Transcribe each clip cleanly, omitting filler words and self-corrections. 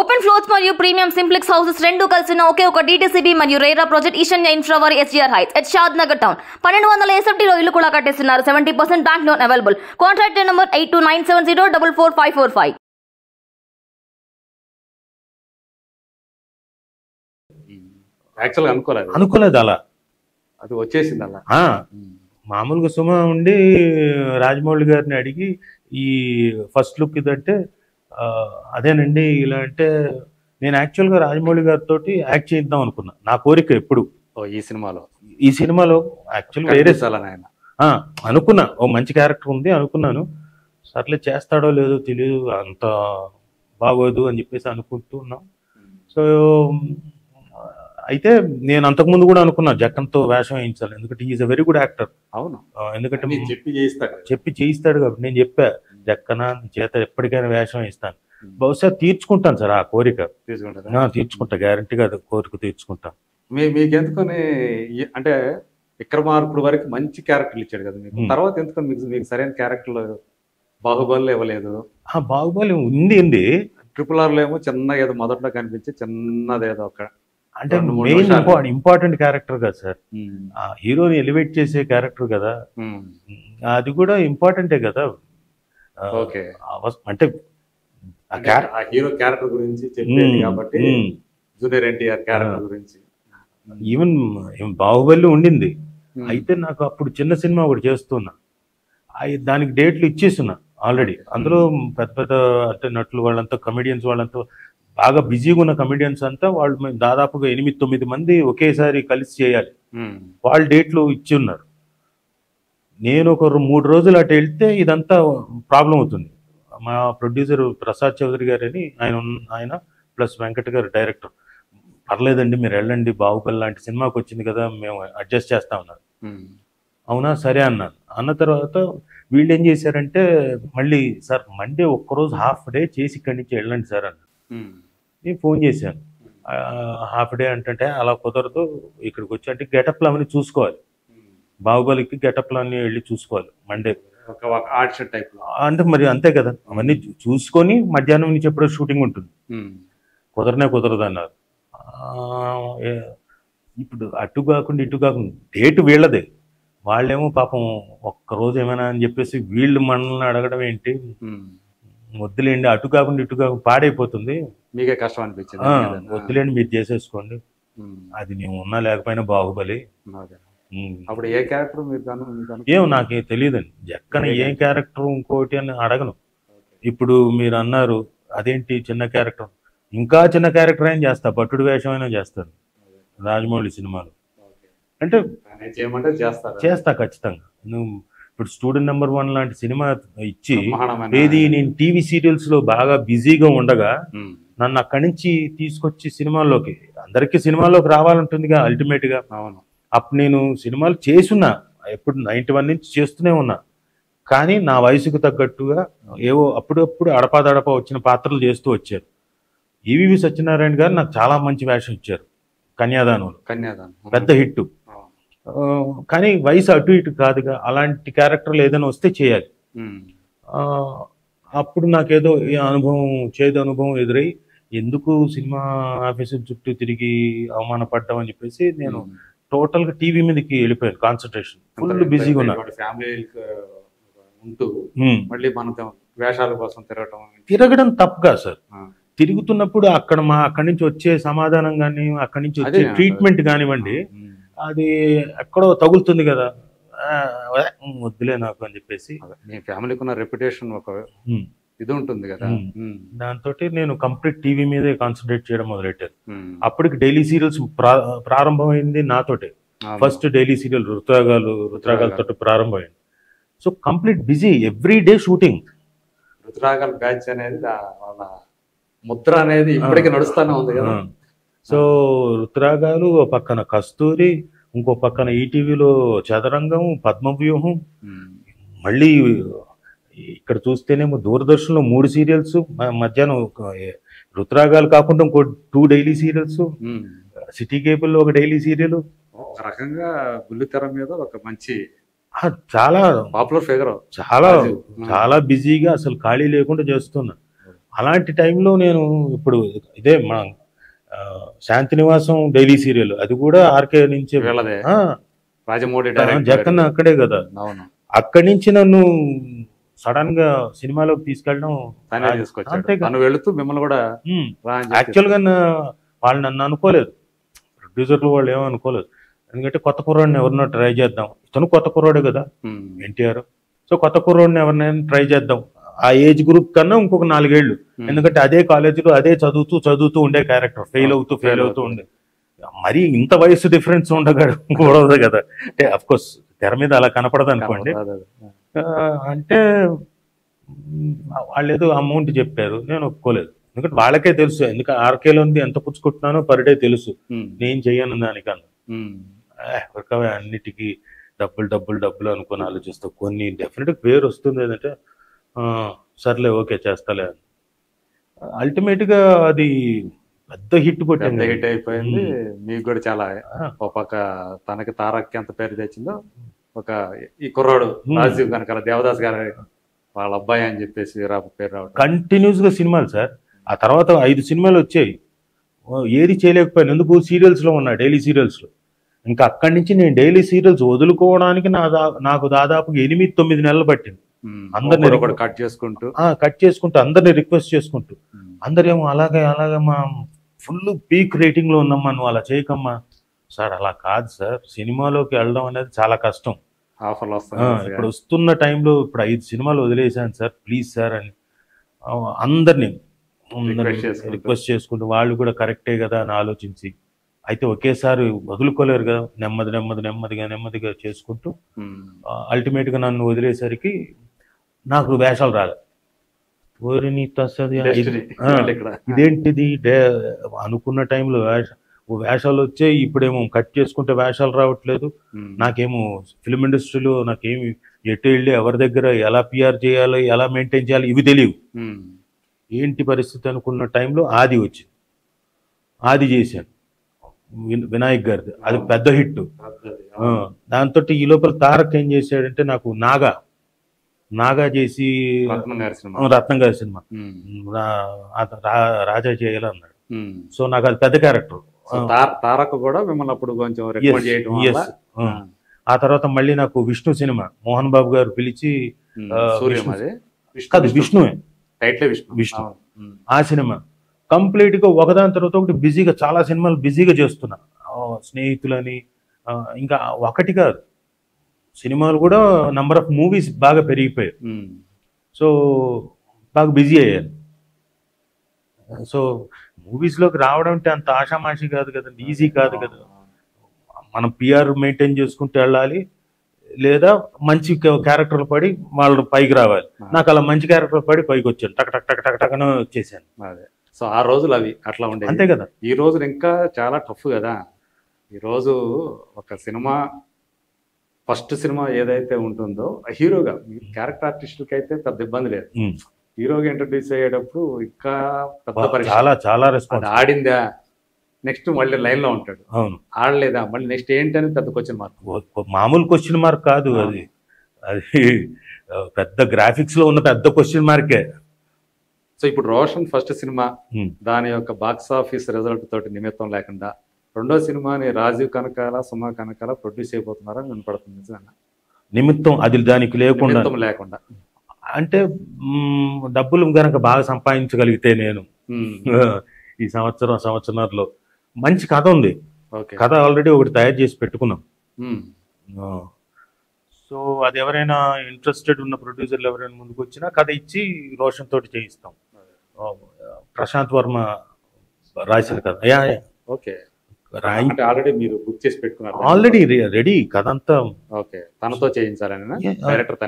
Open floors మరియు premium simplex houses రెండు కలిసిన ఒకే ఒక DTCB మరియు రేరా ప్రాజెక్ట్ ఈశాన్య ఇన్ఫ్రావారి SGR heights at Shad Nagar town 1200 SFTలో ఇల్లు కూడా కట్టేస్తున్నారు. 70% bank loan available. Contract number 8297044545. యాక్చువల్గా అనుకోలేదు అలా అది వచ్చేసింది అలా. మామూలుగా సుమ ఉండి రాజమౌళి గారిని అడిగి ఈ ఫస్ట్ లుక్ ఇదంటే అదేనండి ఇలా అంటే నేను యాక్చువల్గా రాజమౌళి గారితో యాక్ట్ చేద్దాం అనుకున్నా. నా కోరిక ఎప్పుడు ఈ సినిమాలో యాక్చువల్గా వేరే ఆయన అనుకున్నా ఓ మంచి క్యారెక్టర్ ఉంది అనుకున్నాను. సర్లే చేస్తాడో లేదో తెలియదు, అంత బాగోదు అని చెప్పేసి అనుకుంటున్నాం. సో అయితే నేను అంతకుముందు కూడా అనుకున్నా జక్కన్తో వేషం వేయించాలి, ఎందుకంటే is a very good actor. అవును, ఎందుకంటే చెప్పి చేయిస్తాడు కాబట్టి నేను చెప్పా జక్కన చేత ఎప్పటికైనా వేషం వేయిస్తాను. బహుశా తీర్చుకుంటాను సార్ ఆ కోరిక, తీర్చుకుంటా, గ్యారంటీగా కోరిక తీర్చుకుంటా. మీకెందుకని అంటే విక్రమార్కుడు వరకు మంచి క్యారెక్టర్లు ఇచ్చాడు కదా మీకు, తర్వాత ఎందుకని మీకు సరైన క్యారెక్టర్లు బాహుబలి ఇవ్వలేదు? బాహుబలి ఉంది RRR లో ఏమో చిన్న ఏదో మొదట్లో కనిపించి చిన్నదేదో ఒక అంటే మెయిన్ ఇంపార్టెంట్ క్యారెక్టర్ కదా సార్, హీరోని ఎలివేట్ చేసే క్యారెక్టర్ కదా, అది కూడా ఇంపార్టెంటే కదా. అంటే హీరో క్యారెక్టర్ గురించి చెప్పేది కాబట్టి జూనియర్ ఎన్టీఆర్ క్యారెక్టర్ గురించి ఈవెన్ బాహుబలి ఉండింది. అయితే నాకు అప్పుడు చిన్న సినిమా ఒకటి చేస్తున్నా, దానికి డేట్లు ఇచ్చేస్తున్నా ఆల్రెడీ. అందులో పెద్ద పెద్ద అంటే నటులు వాళ్ళంతా కమెడియన్స్ వాళ్ళంతా బాగా బిజీగా ఉన్న కమెడియన్స్ అంతా వాళ్ళు దాదాపుగా 8-9 మంది ఒకేసారి కలిసి చేయాలి. వాళ్ళు డేట్లు ఇచ్చి ఉన్నారు. నేను ఒక 3 రోజులు అటు వెళ్తే ఇదంతా ప్రాబ్లం అవుతుంది. మా ప్రొడ్యూసర్ ప్రసాద్ చౌదరి గారు అని ఆయన ప్లస్ వెంకట్ గారు డైరెక్టర్, పర్లేదండి మీరు వెళ్ళండి, బాహుబలి లాంటి సినిమాకి వచ్చింది కదా మేము అడ్జస్ట్ చేస్తా ఉన్నారు. అవునా సరే అన్నాను. అన్న తర్వాత వీళ్ళు ఏం చేశారంటే మళ్ళీ సార్ మండే ఒక్కరోజు హాఫ్ డే చేసి ఇక్కడి నుంచి వెళ్ళండి సార్ అన్నారు. నేను ఫోన్ చేశాను, హాఫ్ డే అంటే అలా కుదరదు, ఇక్కడికి వచ్చి అంటే గెటప్లు అవన్నీ చూసుకోవాలి, బాహుబలికి గెటప్లు అన్నీ వెళ్ళి చూసుకోవాలి మండే అంటే మరి అంతే కదా, అవన్నీ చూసుకొని మధ్యాహ్నం నుంచి ఎప్పుడో షూటింగ్ ఉంటుంది, కుదరదు అన్నారు. ఇప్పుడు అటు కాకుండా ఇటు కాకుండా డేట్ వీళ్ళదే, వాళ్ళేమో పాపం ఒక్కరోజు ఏమైనా అని చెప్పేసి వీళ్ళు మనల్ని అడగడం ఏంటి, వద్దులేండి అటు కాకుండా ఇటు కాకుండా పాడైపోతుంది, మీకే కష్టం అనిపించింది, వద్దులేండి మీరు చేసేసుకోండి, అది నేను ఉన్నా లేకపోయినా బాహుబలి. అప్పుడు ఏ క్యారెక్టర్ ఏమో నాకే తెలియదండి, జక్కన ఏం క్యారెక్టర్ ఇంకోటి అని అడగను. ఇప్పుడు మీరు అన్నారు అదేంటి చిన్న క్యారెక్టర్, ఇంకా చిన్న క్యారెక్టర్ అయినా చేస్తా, భట్టుడు వేషం అయినా చేస్తాను రాజమౌళి సినిమాలో, అంటే చేస్తా ఖచ్చితంగా. నువ్వు ఇప్పుడు స్టూడెంట్ నెంబర్ 1 లాంటి సినిమా ఇచ్చి ఏది నేను టీవీ సీరియల్స్ లో బాగా బిజీగా ఉండగా నన్ను అక్కడి నుంచి తీసుకొచ్చి సినిమాల్లోకి, అందరికీ సినిమాల్లోకి రావాలంటుందిగా అల్టిమేట్ గా. అప్పుడు నేను సినిమాలు చేసున్నా, ఎప్పుడు 91 నుంచి చేస్తూనే ఉన్నా, కానీ నా వయసుకు తగ్గట్టుగా ఏవో అప్పుడప్పుడు అడపాదడప వచ్చిన పాత్రలు చేస్తూ వచ్చారు. ఈవీవి సత్యనారాయణ గారు నాకు చాలా మంచి వేషం ఇచ్చారు కన్యాదానంలో, పెద్ద హిట్. కానీ వయసు అటు ఇటు కాదుగా, అలాంటి క్యారెక్టర్లు ఏదైనా వస్తే చేయాలి. అప్పుడు నాకేదో చేదు అనుభవం ఎదురై ఎందుకు సినిమా ఆఫీసుల చుట్టూ తిరిగి అవమానపడ్డాం అని చెప్పేసి నేను టోటల్గా టీవీ మీదకి వెళ్ళిపోయాను, కాన్సన్ట్రేషన్ ఫుల్ బిజీగా ఉన్నా. తిరగడం తప్పుగా సార్, తిరుగుతున్నప్పుడు అక్కడి నుంచి వచ్చే సమాధానం కానీ అక్కడి నుంచి వచ్చే ట్రీట్మెంట్ కానివ్వండి, అది ఎక్కడో తగులుతుంది కదా, వద్దులే నాకు అని చెప్పేసి. మీ ఫ్యామిలీకి ఉన్న రెప్యుటేషన్ ఒక ఇది ఉంటుంది కదా, దాంతో నేను కంప్లీట్ టీవీ మీదే కాన్సన్ట్రేట్ చేయడం మొదలెట్టాను. అప్పటికి డైలీ సీరియల్స్ ప్రారంభమైంది నాతోటే, ఫస్ట్ డైలీ సీరియల్ రుతురాగాలతో ప్రారంభమైంది. So complete busy, every day shooting. రుతురాగాల బ్యాచ్ అనేది వాళ్ళ ముద్ర అనేది ఇప్పటికీ నడుస్తూనే ఉంది కదా. సో రుతురాగాలు ఓ పక్కన కస్తూరి, ఇంకో పక్కన ఈటీవీలో చదరంగం, పద్మవ్యూహం, మళ్ళీ ఇక్కడ చూస్తేనేమో దూరదర్శన్లో 3 సీరియల్స్, మధ్యాహ్నం రుతురాగాలు కాకుండా ఇంకో 2 డైలీ సీరియల్స్, సిటీ కేబుల్లో ఒక డైలీ సీరియల్. ఒక రకంగా బుల్లితెర మీద ఒక మంచి చాలా పాపులర్ ఫిగర్, చాలా బిజీగా అసలు ఖాళీ లేకుండా చేస్తున్నా. అలాంటి టైంలో నేను ఇప్పుడు ఇదే మా శాంతినివాసం డైలీ సీరియల్ అది కూడా ఆర్కే నుంచి వీళ్ళదే రాజమౌళి జక్కన్న అక్కడే కదా. అవును, అక్కడి నుంచి నన్ను సడన్ గా సినిమాలోకి తీసుకెళ్ళడం తనే తీసుకొచ్చాడు. తను వెళుతూ మిమ్మల్ని కూడా యాక్చువల్ గా వాళ్ళు నన్ను అనుకోలేదు, ప్రొడ్యూసర్లు వాళ్ళు ఏమనుకోలేదు. ఎందుకంటే కొత్త కుర్రాడిని ఎవరినో ట్రై చేద్దాం, ఇతను కొత్త కుర్రాడే కదా ఎన్టీఆర్, సో కొత్త కుర్రాడిని ఎవరినైనా ట్రై చేద్దాం ఆ ఏజ్ గ్రూప్ కన్నా ఇంకొక 4 ఏళ్ళు. ఎందుకంటే అదే కాలేజీలో అదే చదువుతూ ఉండే క్యారెక్టర్, ఫెయిల్ అవుతూ ఉండే. మరి ఇంత వయసు డిఫరెన్స్ ఉండకూడదు కదా. అంటే అఫ్ కోర్స్ తెర మీద అలా కనపడదు అనుకోండి. అంటే వాళ్ళు ఏదో అమౌంట్ చెప్పారు, నేను ఒప్పుకోలేదు. ఎందుకంటే వాళ్ళకే తెలుసు, ఎందుకంటే ఆర్కేలో ఉంది ఎంత పుచ్చుకుంటున్నానో పర్ డే తెలుసు, నేను చెయ్యను దానికన్నా. అన్నిటికీ డబ్బులు అనుకుని ఆలోచిస్తా. కొన్ని డెఫినెట్గా పేరు వస్తుంది, ఏంటంటే సర్లే ఓకే చేస్తాలే అని. అల్టిమేట్ గా అది పెద్ద హిట్ కొట్టింది, హిట్ అయిపోయింది. మీకు కూడా చాలా ఒక తనకి తారక్కి ఎంత పేరు తెచ్చిందో, ఒక ఈ కుర్రాడు రాజీవ్ కనకాల దేవదాస్ గారి వాళ్ళ అబ్బాయి అని చెప్పేసి పేరు రావడం. కంటిన్యూస్ గా సినిమాలు సార్. ఆ తర్వాత 5 సినిమాలు వచ్చాయి, ఏది చేయలేకపోయాను. ఎందుకు సీరియల్స్ లో ఉన్నా, డైలీ సీరియల్స్ లో. ఇంకా అక్కడి నుంచి నేను డైలీ సీరియల్స్ వదులుకోవడానికి నాకు దాదాపు 8-9 నెలలు పట్టింది. అందరినీ కట్ చేసుకుంటూ అందరినీ రిక్వెస్ట్ చేసుకుంటూ, అందరేమో అలాగే మా ఫుల్ పీక్ రేటింగ్ లో ఉన్నామ్మా, నువ్వు అలా చేయకమ్మా. సార్ అలా కాదు సార్, సినిమాలోకి వెళ్ళడం అనేది చాలా కష్టం. ఆఫర్లు ఇప్పుడు వస్తున్న టైంలో ఇప్పుడు 5 సినిమాలు వదిలేసాను సార్, ప్లీజ్ సార్ అని అందరినీ రిక్వెస్ట్ చేసుకుంటూ, వాళ్ళు కూడా కరెక్టే కదా అని ఆలోచించి, అయితే ఒకేసారి వదులుకోలేరు కదా, నెమ్మదిగా చేసుకుంటూ అల్టిమేట్ గా నన్ను వదిలేసరికి నాకు వేషాలు రాలేదు. ఇదేంటిది అనుకున్న టైంలో వేషాలు వచ్చాయి, ఇప్పుడేమో కట్ చేసుకుంటే వేషాలు రావట్లేదు. నాకేమో ఫిల్మ్ ఇండస్ట్రీలో నాకేమి ఎటు వెళ్ళి ఎవరి దగ్గర ఎలా పిఆర్ చేయాలి, ఎలా మెయింటైన్ చేయాలి ఇవి తెలియవు. ఏంటి పరిస్థితి అనుకున్న టైంలో ఆది వచ్చింది, ఆది చేశాను వినాయక్ గారిది, అది పెద్ద హిట్. దాంతో ఈ లోపల తారక్ ఏం చేశాడంటే, నాకు నాగా చేసి రత్నం గారి సినిమా రాజా చేయాలన్నాడు. సో నాకు అది పెద్ద క్యారెక్టర్. తారక్ కూడా మిమ్మల్ని అప్పుడు కొంచెం రికమెండ్ చేయడం. ఆ తర్వాత మళ్ళీ నాకు విష్ణు సినిమా మోహన్ బాబు గారు పిలిచి, విష్ణువే విష్ణు, ఆ సినిమా కంప్లీట్ గా ఒకదాని తర్వాత ఒకటి బిజీగా, చాలా సినిమాలు బిజీగా చేస్తున్నా. స్నేహితులని ఇంకా ఒకటి కాదు, సినిమాలు కూడా నంబర్ ఆఫ్ మూవీస్ బాగా పెరిగిపోయాయి. సో బాగా బిజీ అయ్యాను. సో మూవీస్లోకి రావడం అంటే అంత ఆషామాషి కాదు కదండి, ఈజీ కాదు కదా. మనం పిఆర్ మెయింటైన్ చేసుకుంటూ వెళ్ళాలి, లేదా మంచి క్యారెక్టర్లు పడి వాళ్ళు పైకి రావాలి. నాకు అలా మంచి క్యారెక్టర్లు పడి పైకి వచ్చాను, టక్ టక్ టక్ టక్ టక్ అని వచ్చేసాను. అదే, సో ఆ రోజులు అవి అట్లా ఉండే, అంతే కదా. ఈ రోజులు ఇంకా చాలా టఫ్ కదా. ఈరోజు ఒక సినిమా ఫస్ట్ సినిమా ఏదైతే ఉంటుందో హీరోగా, క్యారెక్టర్ ఆర్టిస్టులకి అయితే పెద్ద ఇబ్బంది లేదు. హీరోగా ఇంట్రడ్యూస్ అయ్యేటప్పుడు ఇంకా పెద్ద చాలా రెస్పాన్స్. ఆడిందా, నెక్స్ట్ మళ్ళీ లైన్ లో ఉంటాడు. అవును, ఆడలేదా, మళ్ళీ నెక్స్ట్ ఏంటని పెద్ద క్వశ్చన్ మార్క్. మామూలు క్వశ్చన్ మార్క్ కాదు అది, పెద్ద గ్రాఫిక్స్ లో ఉన్న పెద్ద క్వశ్చన్ మార్కే. సో ఇప్పుడు రోషన్ ఫస్ట్ సినిమా దాని యొక్క బాక్స్ ఆఫీస్ రిజల్ట్ తోటి నిమిత్తం లేకుండా రెండో సినిమాని రాజీవ్ కనకాల, సుమా కనకాల ప్రొడ్యూస్ అయిపోతున్నారని వినపడుతుంది. నిజంగా నిమిత్తం అది దానికి లేకుండా అంటే డబ్బులు గనక బాగా సంపాదించగలిగితే నేను ఈ సంవత్సరంలో మంచి కథ ఉంది, కథ ఆల్రెడీ ఒకటి తయారు చేసి పెట్టుకున్నాం. సో అది ఎవరైనా ఇంట్రెస్టెడ్ ఉన్న ప్రొడ్యూసర్లు ఎవరైనా ముందుకు వచ్చినా కథ ఇచ్చి రోషన్ తోటి చేయిస్తాం. ప్రశాంత్ వర్మ రాసిన కథ. ఓకే, ఆల్రెడీ మీరు బుక్ చేసి పెట్టుకున్నారు? ఆల్రెడీ రెడీ కథ అంతా. ఓకే, తనతో చేయించాలని డైరెక్టర్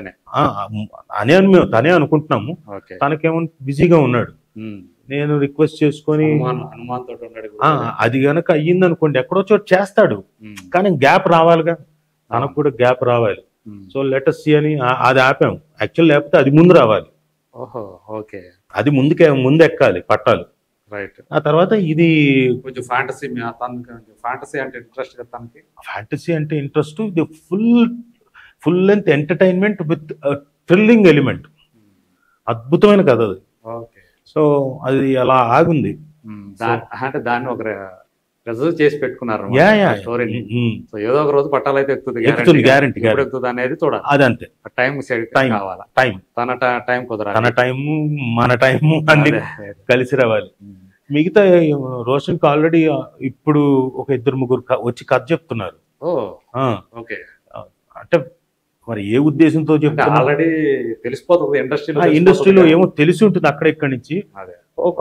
తనే అనుకుంటున్నాము. తనకేమో బిజీగా ఉన్నాడు, నేను రిక్వెస్ట్ చేసుకొని అది గనక అయ్యింది అనుకోండి ఎక్కడో చోటు చేస్తాడు, కానీ గ్యాప్ రావాలిగా, తనకు కూడా గ్యాప్ రావాలి. సో లెటస్ సీ అని అది ఆపాం. యాక్చువల్ లేకపోతే అది ముందు రావాలి. ఓకే, అది ముందు ఎక్కాలి పట్టాలి. రైట్. ఆ తర్వాత ఇది కొంచెం ఫ్యాంటసీ అంటే ఇంట్రెస్ట్ కదా తనకి. ఫ్యాంటసీ అంటే ఇంట్రెస్ట్, ఇది full length entertainment with thrilling element. అద్భుతమైన కథ అది. సో అది అలా ఆగుంది. అంటే దాన్ని ఒక రిజర్వ్ చేసి పెట్టుకున్నారు యా యా స్టోరీని. సో ఏదో ఒక రోజు పట్టాలైతే ఎక్కుతుంది, ఎక్కుతుంది, గ్యారెంటీ ఎక్కుతుంది అనేది చూడాలి. అదంతే, టైం టైం కావాలా, టైం టైం కుదరాలి, తన టైము మన టైము అన్ని కలిసి రావాలి. మిగతా రోషన్కి ఆల్రెడీ ఇప్పుడు ఒక 2-3 వచ్చి కథ చెప్తున్నారు. ఓకే. అంటే మరి ఏ ఉద్దేశంతో చెప్తున్నారు, ఆల్రెడీ తెలిసిపోతుంది ఇండస్ట్రీలో ఏమో తెలిసి ఉంటుంది అక్కడ ఇక్కడి నుంచి.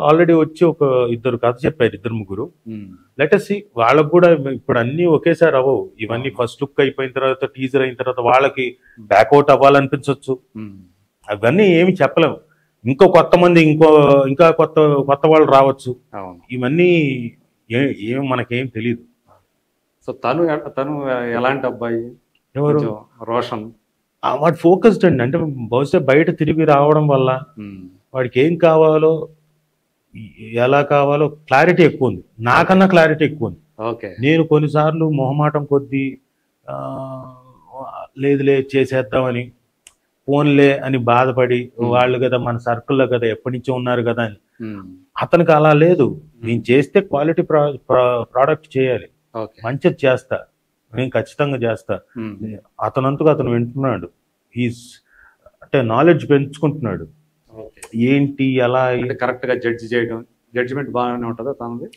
ఆల్రెడీ వచ్చి ఒక 2 కథ చెప్పారు, 2-3. లెటెస్ట్ సి, వాళ్ళకు కూడా ఇప్పుడు అన్ని ఒకేసారి అవ్వవు. ఇవన్నీ ఫస్ట్ లుక్ అయిపోయిన తర్వాత, టీజర్ అయిన తర్వాత వాళ్ళకి బ్యాక్అవుట్ అవ్వాలనిపించవచ్చు. అవన్నీ ఏమి చెప్పలేము. కొత్త మంది ఇంకా కొత్త వాళ్ళు రావచ్చు. ఇవన్నీ మనకేం తెలియదు. సో తను ఎలాంటి అబ్బాయి? ఎవరు? రోషన్. వాడు ఫోకస్డ్ అండి. అంటే బహుశా బయట తిరిగి రావడం వల్ల వాడికి ఏం కావాలో, ఎలా కావాలో క్లారిటీ ఎక్కువ ఉంది. నాకన్నా క్లారిటీ ఎక్కువ ఉంది. నేను కొన్నిసార్లు మొహమాటం కొద్దీ లేదులే చేసేద్దామని, ఫోన్లే అని బాధపడి, వాళ్ళు కదా మన సర్కిల్లో కదా ఎప్పటి నుంచో ఉన్నారు కదా అని. అతనికి అలా లేదు. నేను చేస్తే క్వాలిటీ ప్రోడక్ట్ చేయాలి, మంచిది చేస్తా, నేను ఖచ్చితంగా చేస్తా. అతనంతకు అతను వింటున్నాడు. అంటే నాలెడ్జ్ పెంచుకుంటున్నాడు. ఏంటి ఎలా కరెక్ట్ గా జడ్జి చేయడం, జడ్జిమెంట్ బాగానే ఉంటుందా తనది?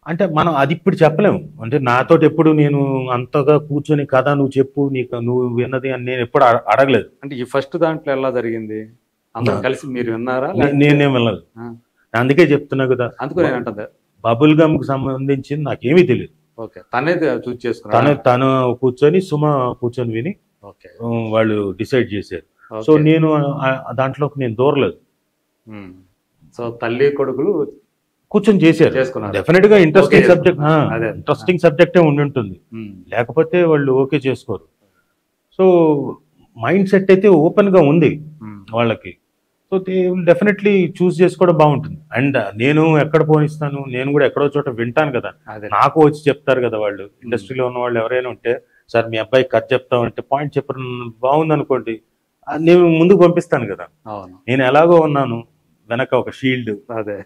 అంటే మనం అది ఇప్పుడు చెప్పలేము. అంటే నాతోటి ఎప్పుడు నేను అంతగా కూర్చొని కథ నువ్వు చెప్పు, నువ్వు విన్నది అని నేను ఎప్పుడు అడగలేదు. అంటే ఈ ఫస్ట్ దాంట్లో ఎలా జరిగింది? అందరూ కలిసి మీరు విన్నారా? నేనేం వినలేదు. అందుకే చెప్తున్నా కదా, అందుకు నేను అంటుంది బబుల్ గమ్ కి సంబంధించింది నాకేమీ తెలియదు. తనే చూస్ చేసుకున్నా, తను కూర్చొని కూర్చొని విని వాళ్ళు డిసైడ్ చేశారు. సో నేను దాంట్లోకి నేను దూరలేదు. సో తల్లి కొడుకులు కూర్చొని చేశారు. డెఫినెట్ గా ఇంట్రెస్టింగ్ సబ్జెక్టే ఉండి ఉంటుంది, లేకపోతే వాళ్ళు ఓకే చేసుకోరు. సో మైండ్ సెట్ అయితే ఓపెన్ గా ఉంది వాళ్ళకి. సో డెఫినెట్లీ చూస్ చేసుకోవడం బాగుంటుంది. అండ్ నేను ఎక్కడ పోనిస్తాను, నేను కూడా ఎక్కడో చోట వింటాను కదా, నాకు వచ్చి చెప్తారు కదా వాళ్ళు. ఇండస్ట్రీలో ఉన్న వాళ్ళు ఎవరైనా ఉంటే, సార్ మీ అబ్బాయి కథ చెప్తామంటే పాయింట్ చెప్పడం బాగుంది అనుకోండి, నేను ముందుకు పంపిస్తాను కదా. నేను ఎలాగో ఉన్నాను, వెనక ఒక షీల్డ్, అదే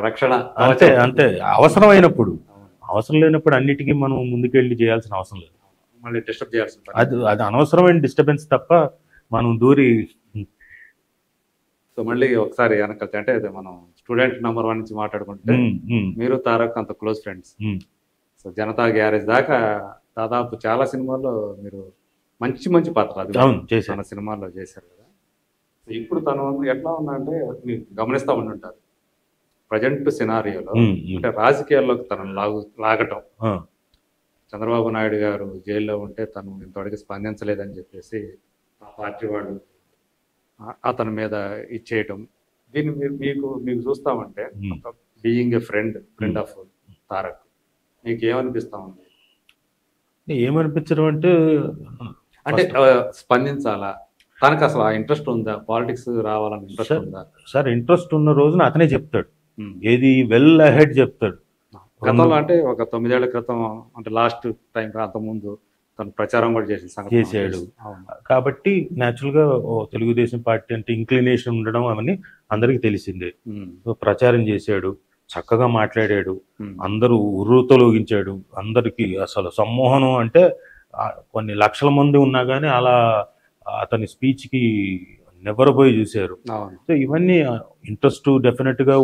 రక్షణ. అంతే అంతే. అవసరం లేనప్పుడు అన్నిటికీ మనం ముందుకెళ్ళి చేయాల్సిన అవసరం లేదు. మళ్ళీ డిస్టర్బ్ చేయాల్సి అది అనవసరమైన డిస్టర్బెన్స్ తప్ప మనం దూరి. సో మళ్ళీ ఒకసారి వెనకాల అంటే మనం స్టూడెంట్ నెంబర్ 1 నుంచి మాట్లాడుకుంటే, మీరు తారక్ అంత close friends. So Janata garage దాకా దాదాపు చాలా సినిమాల్లో మీరు మంచి పాత్రలు మన సినిమాల్లో చేశారు కదా. ఇప్పుడు తను ఎట్లా ఉందంటే, మీరు గమనిస్తూ ఉండుంటారు ప్రజెంట్ సినారియోలో, అంటే రాజకీయాల్లోకి తనను లాగటం. చంద్రబాబు నాయుడు గారు జైల్లో ఉంటే తను ఇంతవరకు స్పందించలేదని చెప్పేసి ఆ పార్టీ వాళ్ళు అతని మీద ఇచ్చేయటం. దీన్ని మీకు చూస్తామంటే, being a friend of Tarak, మీకు ఏమనిపిస్తా ఉంది? ఏమనిపించడం అంటే స్పందించాలా, తనకు అసలు ఆ ఇంట్రెస్ట్ ఉందా, పాలిటిక్స్ రావాలని ఇంట్రెస్ట్ ఉందా? సార్ ఇంట్రెస్ట్ ఉన్న రోజున అతనే చెప్తాడు, ఏది వెల్ అహెడ్ చెప్తాడు. గతంలో అంటే ఒక 9 ఏళ్ల క్రితం, అంటే లాస్ట్ టైం అంతకుముందు తను ప్రచారం కూడా చేశాడు కాబట్టి న్యాచురల్ గా తెలుగుదేశం పార్టీ అంటే ఇంక్లినేషన్ ఉండడం అవన్నీ అందరికి తెలిసిందే. ప్రచారం చేశాడు, చక్కగా మాట్లాడాడు, అందరూ ఉర్రూతలోగించాడు. అందరికి అసలు సమ్మోహనం అంటే కొన్ని లక్షల మంది ఉన్నా కానీ అలా అతని స్పీచ్ కి నివ్వరపోయి చూశారు. సో ఇవన్నీ ఇంట్రెస్ట్ డెఫినెట్ గా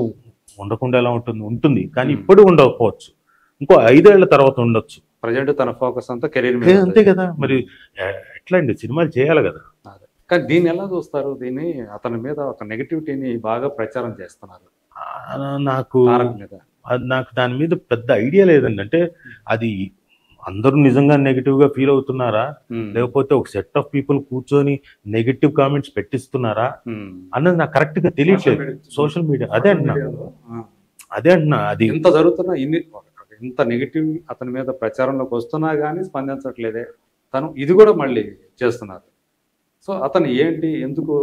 ఉండకుండా ఎలా ఉంటుంది, కానీ ఇప్పుడు ఉండకపోవచ్చు, ఇంకో 5 ఏళ్ల తర్వాత ఉండొచ్చు. ప్రజెంట్ తన ఫోకస్ అంతా కెరీర్ మీద. అంతే కదా, మరి ఎట్లా అండి, సినిమాలు చేయాలి కదా. కానీ దీన్ని ఎలా చూస్తారు? దీన్ని అతని మీద ఒక నెగటివిటీని బాగా ప్రచారం చేస్తున్నారు. నాకు దాని మీద పెద్ద ఐడియా లేదండి. అంటే అది అందరూ నిజంగా నెగిటివ్ గా ఫీల్ అవుతున్నారా, లేకపోతే ఒక సెట్ ఆఫ్ పీపుల్ కూర్చొని నెగిటివ్ కామెంట్స్ పెట్టిస్తున్నారా అన్నది నాకు కరెక్ట్ గా తెలియట్లేదు. సోషల్ మీడియా అదే అంటున్నా అది ఇంత జరుగుతున్నా, ఇంత నెగిటివ్ అతని మీద ప్రచారంలోకి వస్తున్నా కానీ స్పందించట్లేదే. తను ఇది కూడా మళ్ళీ చేస్తున్నారు. సో అతను ఏంటి, ఎందుకు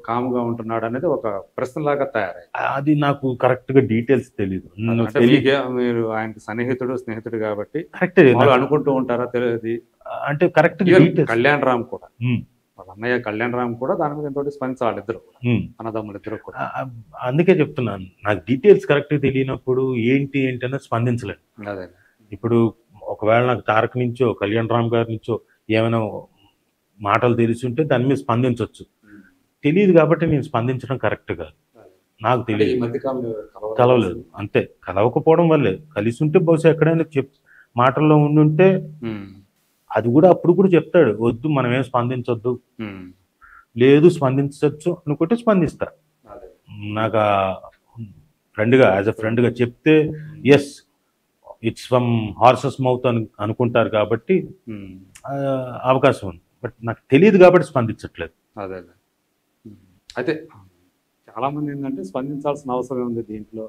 కామ్గా ఉంటున్నాడు అనేది ఒక ప్రశ్నలాగా తయారై, అది నాకు కరెక్ట్ గా డీటెయిల్స్ తెలియదు. మీరు ఆయనకి స్నేహితుడు కాబట్టి కరెక్ట్ అనుకుంటూ ఉంటారా తెలియదు. అంటే కరెక్ట్ కళ్యాణ్ రామ్ కూడా వాళ్ళ అన్నయ్య కళ్యాణ్ రామ్ కూడా దాని మీద ఎంతో స్పందించాలి వాళ్ళిద్దరు ఉమ్. అన్నదమ్ములు ఇద్దరు కూడా. అందుకే చెప్తున్నాను, నాకు డీటెయిల్స్ కరెక్ట్గా తెలియనప్పుడు ఏంటి అనేది స్పందించలేదు. అదే ఇప్పుడు ఒకవేళ నాకు తారక్ నుంచో కళ్యాణ్ రామ్ గారి నుంచో ఏమైనా మాటలు తెలిసి ఉంటే దాని మీద స్పందించవచ్చు. తెలియదు కాబట్టి నేను స్పందించడం కరెక్ట్ కాదు. నాకు అంటే ఈ తెలియదు, మధ్య కాలంలో కలవలేదు అంతే. కలవకపోవడం వల్లే. కలిసి ఉంటే బహుశా ఎక్కడైనా మాటల్లో ఉండుంటే అది కూడా అప్పుడు కూడా చెప్తాడు, వద్దు మనం ఏం స్పందించొద్దు, లేదు స్పందించవచ్చు అనుకుంటే స్పందిస్తా. నాకు ఫ్రెండ్గా యాజ్ అ ఫ్రెండ్గా చెప్తే yes it's from horse's mouth అని అనుకుంటారు కాబట్టి అవకాశం ఉంది. బట్ నాకు తెలియదు కాబట్టి స్పందించట్లేదు. అదే అయితే చాలా మంది ఏంటంటే స్పందించాల్సిన అవసరం ఉంది దీంట్లో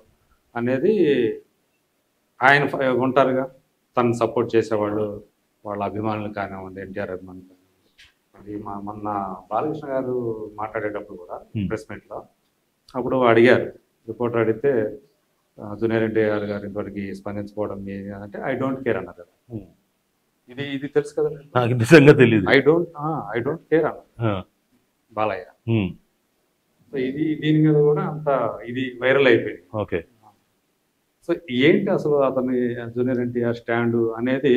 అనేది. ఆయన ఉంటారుగా తను సపోర్ట్ చేసేవాళ్ళు, వాళ్ళ అభిమానులు కానివ్వండి, ఎన్టీఆర్ అభిమానులు కానివ్వండి. అది మొన్న బాలకృష్ణ గారు మాట్లాడేటప్పుడు కూడా ప్రెస్ మీట్లో అప్పుడు అడిగారు, రిపోర్టర్ అడిగితే జూనియర్ ఎన్టీఆర్ గారు ఇంతవరకు స్పందించుకోవడం అంటే ఐ డోంట్ కేర్ అన్నారు కదా. ఇది తెలుసు కదా, నాకు నిజంగా తెలియదు. ఐ డోంట్ కేర్ అన్నారు బాలయ్య. సో దీని మీద కూడా అంత ఇది వైరల్ అయిపోయింది. ఓకే. సో ఏంటి అసలు అతని జూనియర్ ఎన్టీఆర్ స్టాండ్ అనేది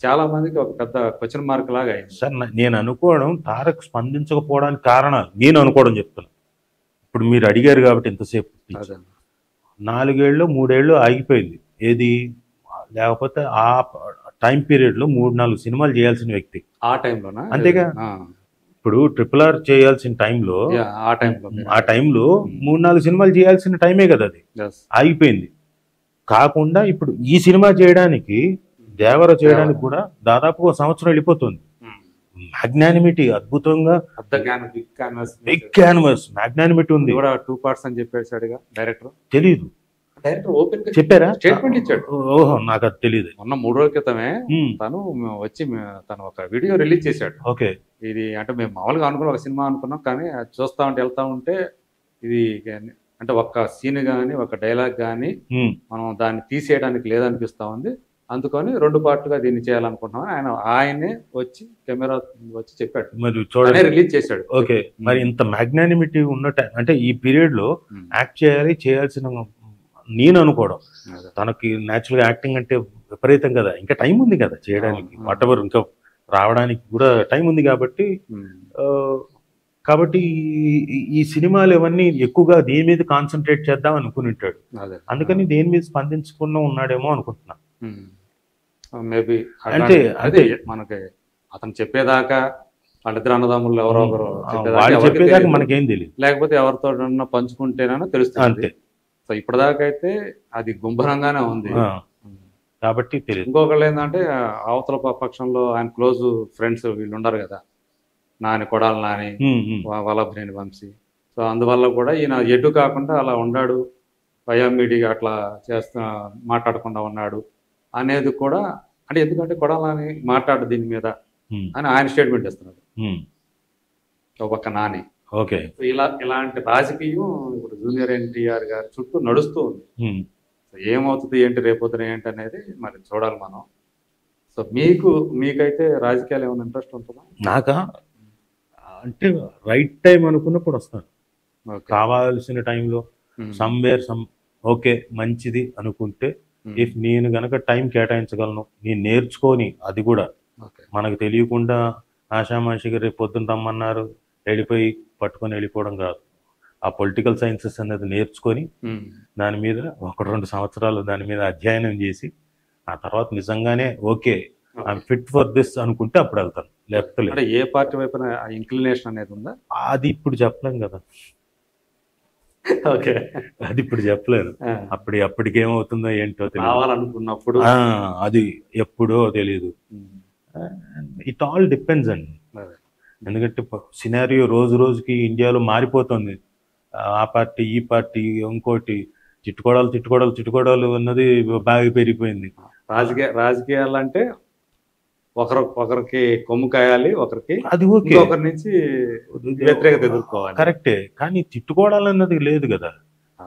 చాలా మందికి ఒక పెద్ద క్వశ్చన్ మార్క్ లాగా అయింది. సార్ నేను అనుకోవడం తారక్ స్పందించకపోవడానికి కారణాలు నేను అనుకోవడం చెప్తాను. ఇప్పుడు మీరు అడిగారు కాబట్టి ఇంతసేపు 4 ఏళ్ళు 3 ఏళ్ళు ఆగిపోయింది ఏది, లేకపోతే ఆ టైం పీరియడ్లో 3-4 సినిమాలు చేయాల్సిన వ్యక్తి ఆ టైంలోనా? అంతేగా. ఇప్పుడు RRR చేయాల్సిన టైంలో ఆ టైంలో 3-4 సినిమాలు చేయాల్సిన టైమే కదా, అది ఆగిపోయింది. కాకుండా ఇప్పుడు ఈ సినిమా చేయడానికి, దేవర చేయడానికి కూడా దాదాపు 1 సంవత్సరం వెళ్ళిపోతుంది. మ్యాగ్నానిమిటీ అద్భుతంగా, బిగ్ క్యాన్వాస్ మ్యాగ్నానిమిటీ ఉంది. 2 parts అని చెప్పేసాడుగా డైరెక్టర్. తెలీదు, డైరెక్టర్ ఓపెన్ చెప్పారా? స్టేట్మెంట్ ఇచ్చాడు. ఓహో, నాకు అది తెలియదు. మొన్న 3 రోజుల క్రితమే తను వచ్చి తను ఒక వీడియో రిలీజ్ చేశాడు. ఓకే. ఇది అంటే మేము మామూలుగా అనుకున్నాం, ఒక సినిమా అనుకున్నాం, కానీ అది చూస్తా ఉంటే వెళ్తా ఉంటే ఇది అంటే ఒక సీన్ కానీ ఒక డైలాగ్ కానీ మనం దాన్ని తీసేయడానికి లేదనిపిస్తా ఉంది. అందుకని 2 పార్ట్లుగా దీన్ని చేయాలనుకుంటున్నామని ఆయనే వచ్చి కెమెరా వచ్చి చెప్పాడు, మరి చూడండి రిలీజ్ చేశాడు. ఓకే. మరి ఇంత మ్యాగ్నానిమిటీ ఉన్న అంటే ఈ పీరియడ్ లో యాక్ట్ చేయాల్సిన నేను అనుకోవడం, తనకి న్యాచురల్గా యాక్టింగ్ అంటే విపరీతం కదా, ఇంకా టైం ఉంది కదా చేయడానికి, వాట్ ఎవర్ ఇంకా రావడానికి కూడా టైం ఉంది కాబట్టి ఈ సినిమాలు ఇవన్నీ ఎక్కువగా దేని మీద కాన్సన్ట్రేట్ చేద్దాం అనుకుని ఉంటాడు. అందుకని దేని మీద స్పందించకుండా ఉన్నాడేమో అనుకుంటున్నా. మేబీ అంటే అదే మనకి అతను చెప్పేదాకా వాళ్ళిద్దరు అన్నదమ్ములు ఎవరో ఒకరు చెప్పేదాకా మనకేం తెలియదు, లేకపోతే ఎవరితో పంచుకుంటేనో తెలుస్తుంది. అంతే. సో ఇప్పటిదాకా అయితే అది గుంభరంగానే ఉంది కాబట్టి తెలియదు. ఇంకొకళ్ళు ఏంటంటే అవతల పక్షంలో ఆయన క్లోజ్ ఫ్రెండ్స్ వీళ్ళు ఉండరు కదా, నాని, కొడాలి నాని, వల్లభనేని వంశీ. సో అందువల్ల కూడా ఈయన ఎటు కాకుండా అలా ఉన్నాడు, వయామీడిగా అట్లా మాట్లాడకుండా ఉన్నాడు అనేది కూడా. అంటే ఎందుకంటే కొడాలి నాని మాట్లాడు దీని మీద అని ఆయన స్టేట్మెంట్ ఇస్తున్నాడు, ఒక పక్క నాని. ఓకే. ఇలాంటి రాజకీయం ఇప్పుడు జూనియర్ ఎన్టీఆర్ గారి చుట్టూ నడుస్తూ ఉంది. ఏమవుతుంది ఏంటి రేపొద్దున ఏంటి అనేది మరి చూడాలి మనం. సో మీకైతే రాజకీయాలు ఏమైనా ఇంట్రెస్ట్ ఉంటుందా? నాకా అంటే రైట్ టైం అనుకున్నప్పుడు వస్తాను, కావాల్సిన టైంలో సమ్వేర్ ఓకే మంచిది అనుకుంటే, ఇఫ్ నేను గనక టైం కేటాయించగలను, నేను నేర్చుకొని, అది కూడా మనకు తెలియకుండా ఆషామాషిగా రేపు పొద్దున్న రమ్మన్నారు వెళ్ళిపోయి పట్టుకొని వెళ్ళిపోవడం కాదు. ఆ పొలిటికల్ సైన్సెస్ అనేది నేర్చుకొని దాని మీద 1-2 సంవత్సరాలు దాని మీద అధ్యయనం చేసి ఆ తర్వాత నిజంగానే okay I'm fit for this అనుకుంటే అప్పుడు వెళ్తాను, లేకపోతే లేదు. ఏ పార్టీ వైపున ఇంక్లినేషన్ అనేది ఉందా? అది ఇప్పుడు చెప్పలేం కదా. ఓకే, అది ఇప్పుడు చెప్పలేను. అప్పటికేమవుతుందో ఏంటో తెలియాలనుకున్నప్పుడు అది ఎప్పుడో తెలియదు. ఇట్ ఆల్ డిపెండ్స్ అండి. ఎందుకంటే సినారియో రోజు రోజుకి ఇండియాలో మారిపోతుంది. ఆ పార్టీ ఈ పార్టీ ఇంకోటి తిట్టుకోవడాలు అన్నది బాగా పెరిగిపోయింది. రాజకీయాలు అంటే ఒకరికి కొమ్ము కాయాలి, ఒకరికి అది ఓకే, ఒకరి నుంచి వ్యతిరేకత ఎదుర్కోవాలి, కరెక్టే. కానీ తిట్టుకోవడాలన్నది లేదు కదా.